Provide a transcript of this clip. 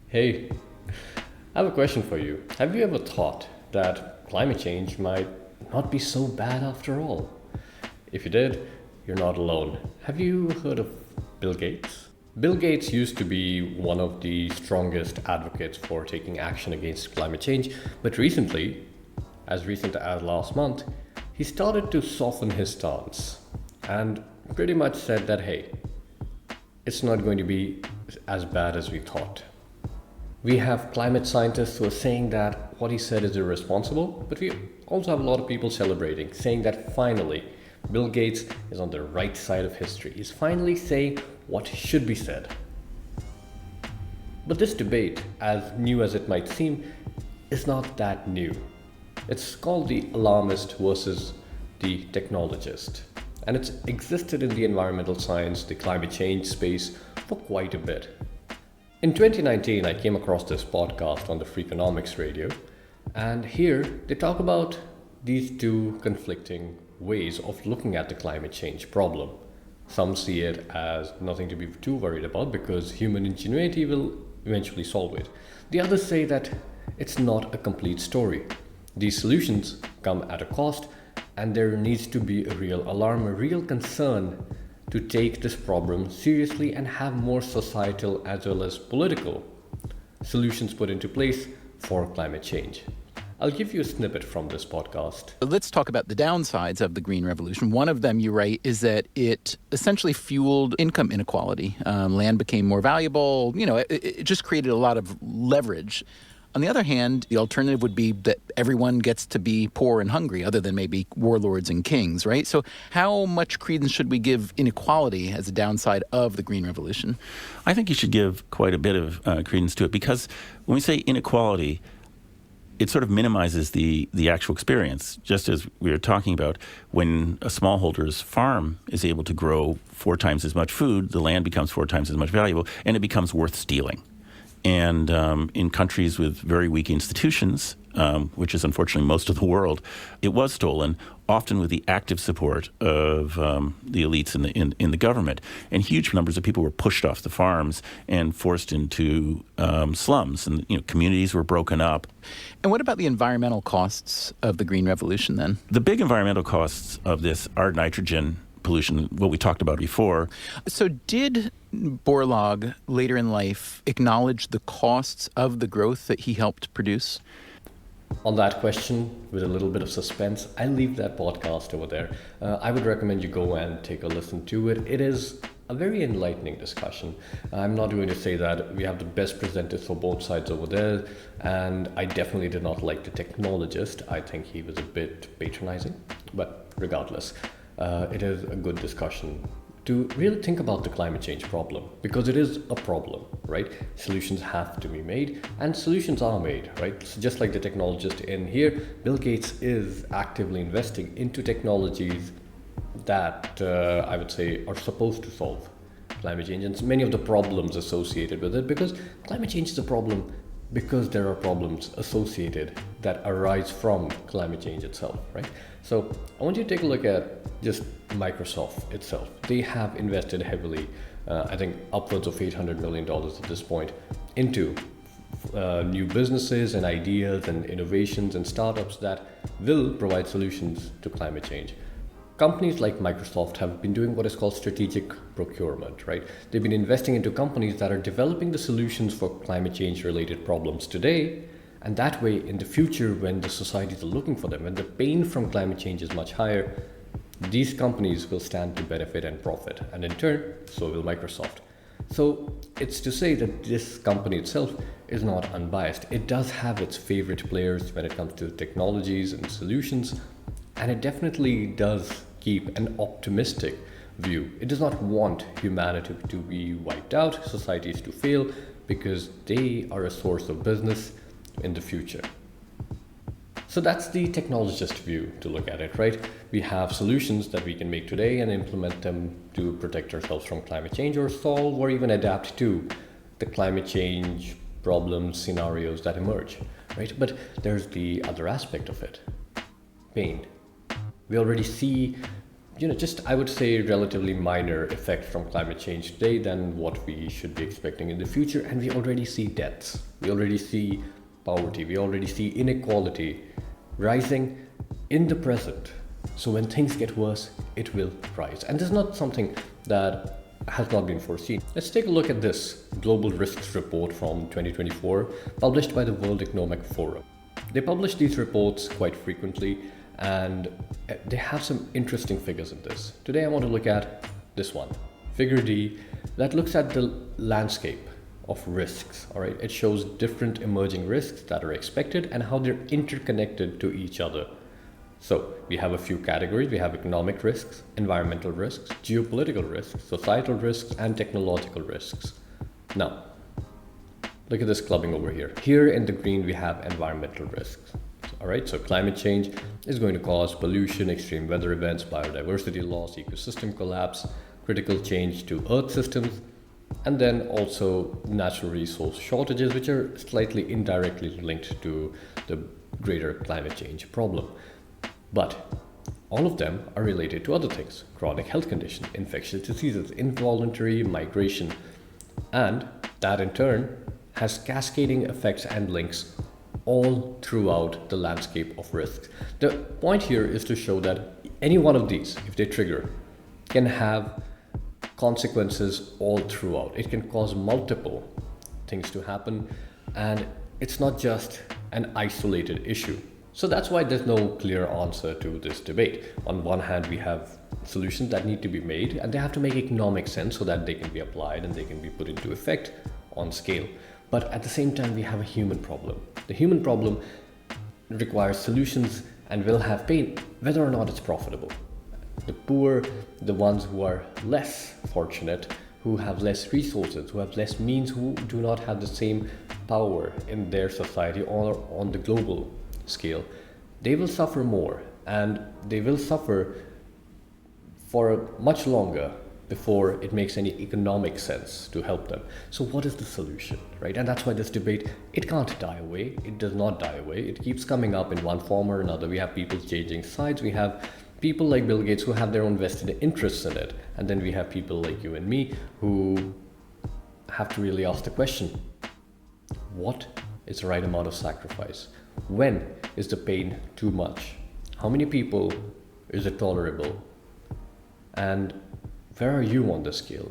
Hey, I have a question for you. Have you ever thought that climate change might not be so bad after all? If you did, you're not alone. Have you heard of Bill Gates? Bill Gates used to be one of the strongest advocates for taking action against climate change, but recently, as recent as last month, he started to soften his stance and pretty much said that hey, it's not going to be as bad as we thought. We have climate scientists who are saying that what he said is irresponsible, but we also have a lot of people celebrating, saying that finally Bill Gates is on the right side of history. He's finally saying what should be said. But this debate, as new as it might seem, is not that new. It's called the alarmist versus the technologist, and it's existed in the environmental science, the climate change space for quite a bit. In 2019, I came across this podcast on the Freakonomics radio, and here they talk about these two conflicting ways of looking at the climate change problem. Some see it as nothing to be too worried about because human ingenuity will eventually solve it. The others say that it's not a complete story. These solutions come at a cost, and there needs to be a real alarm, a real concern to take this problem seriously and have more societal as well as political solutions put into place for climate change. I'll give you a snippet from this podcast. Let's talk about the downsides of the Green Revolution. One of them, you write, is that it essentially fueled income inequality. Land became more valuable. It just created a lot of leverage. On the other hand, the alternative would be that everyone gets to be poor and hungry, other than maybe warlords and kings, right? So how much credence should we give inequality as a downside of the Green Revolution? I think you should give quite a bit of credence to it, because when we say inequality, it sort of minimizes the actual experience. Just as we were talking about, when a smallholder's farm is able to grow 4 times as much food, the land becomes 4 times as much valuable, and it becomes worth stealing. And in countries with very weak institutions, which is unfortunately most of the world, it was stolen, often with the active support of the elites in the government. And huge numbers of people were pushed off the farms and forced into slums, and communities were broken up. And what about the environmental costs of the Green Revolution then? The big environmental costs of this are nitrogen pollution, what we talked about before. So did Borlaug later in life acknowledge the costs of the growth that he helped produce? On that question, with a little bit of suspense, I leave that podcast over there. I would recommend you go and take a listen to it. It is a very enlightening discussion. I'm not going to say that we have the best presenters for both sides over there, and I definitely did not like the technologist. I think he was a bit patronizing, but regardless, it is a good discussion to really think about the climate change problem, because it is a problem, right? Solutions have to be made, and solutions are made, right? So just like the technologist in here, Bill Gates is actively investing into technologies that I would say are supposed to solve climate change and many of the problems associated with it, because climate change is a problem because there are problems associated that arise from climate change itself, right? So I want you to take a look at just Microsoft itself. They have invested heavily, I think upwards of $800 million at this point, into new businesses and ideas and innovations and startups that will provide solutions to climate change. Companies like Microsoft have been doing what is called strategic procurement, right? They've been investing into companies that are developing the solutions for climate change related problems today. And that way, in the future, when the societies are looking for them, when the pain from climate change is much higher, these companies will stand to benefit and profit. And in turn, so will Microsoft. So it's to say that this company itself is not unbiased. It does have its favorite players when it comes to technologies and solutions. And it definitely does keep an optimistic view. It does not want humanity to be wiped out, societies to fail, because they are a source of business in the future. So that's the technologist view to look at it, right? We have solutions that we can make today and implement them to protect ourselves from climate change or solve or even adapt to the climate change problems, scenarios that emerge, right? But there's the other aspect of it, pain. We already see just I would say relatively minor effect from climate change today than what we should be expecting in the future. And we already see deaths, we already see poverty, we already see inequality rising in the present. So when things get worse, it will rise. And this is not something that has not been foreseen. Let's take a look at this Global Risks Report from 2024, published by the World Economic Forum. They publish these reports quite frequently, and they have some interesting figures in this. Today I want to look at this one, figure D, that looks at the landscape of risks. All right, it shows different emerging risks that are expected and how they're interconnected to each other. So we have a few categories. We have economic risks, environmental risks, geopolitical risks, societal risks, and technological risks. Now, look at this clubbing over here. Here in the green, we have environmental risks. All right, so climate change is going to cause pollution, extreme weather events, biodiversity loss, ecosystem collapse, critical change to Earth systems, and then also natural resource shortages, which are slightly indirectly linked to the greater climate change problem. But all of them are related to other things: chronic health conditions, infectious diseases, involuntary migration, and that in turn has cascading effects and links all throughout the landscape of risks. The point here is to show that any one of these, if they trigger, can have consequences all throughout. It can cause multiple things to happen, and it's not just an isolated issue. So that's why there's no clear answer to this debate. On one hand, we have solutions that need to be made, and they have to make economic sense so that they can be applied and they can be put into effect on scale. But at the same time, we have a human problem. The human problem requires solutions and will have pain, whether or not it's profitable. The poor, the ones who are less fortunate, who have less resources, who have less means, who do not have the same power in their society or on the global scale, they will suffer more, and they will suffer for much longer before it makes any economic sense to help them. So what is the solution, right? And that's why this debate, it can't die away. It does not die away. It keeps coming up in one form or another. We have people changing sides. We have people like Bill Gates who have their own vested interests in it. And then we have people like you and me who have to really ask the question, what is the right amount of sacrifice? When is the pain too much? How many people is it tolerable? And where are you on the scale?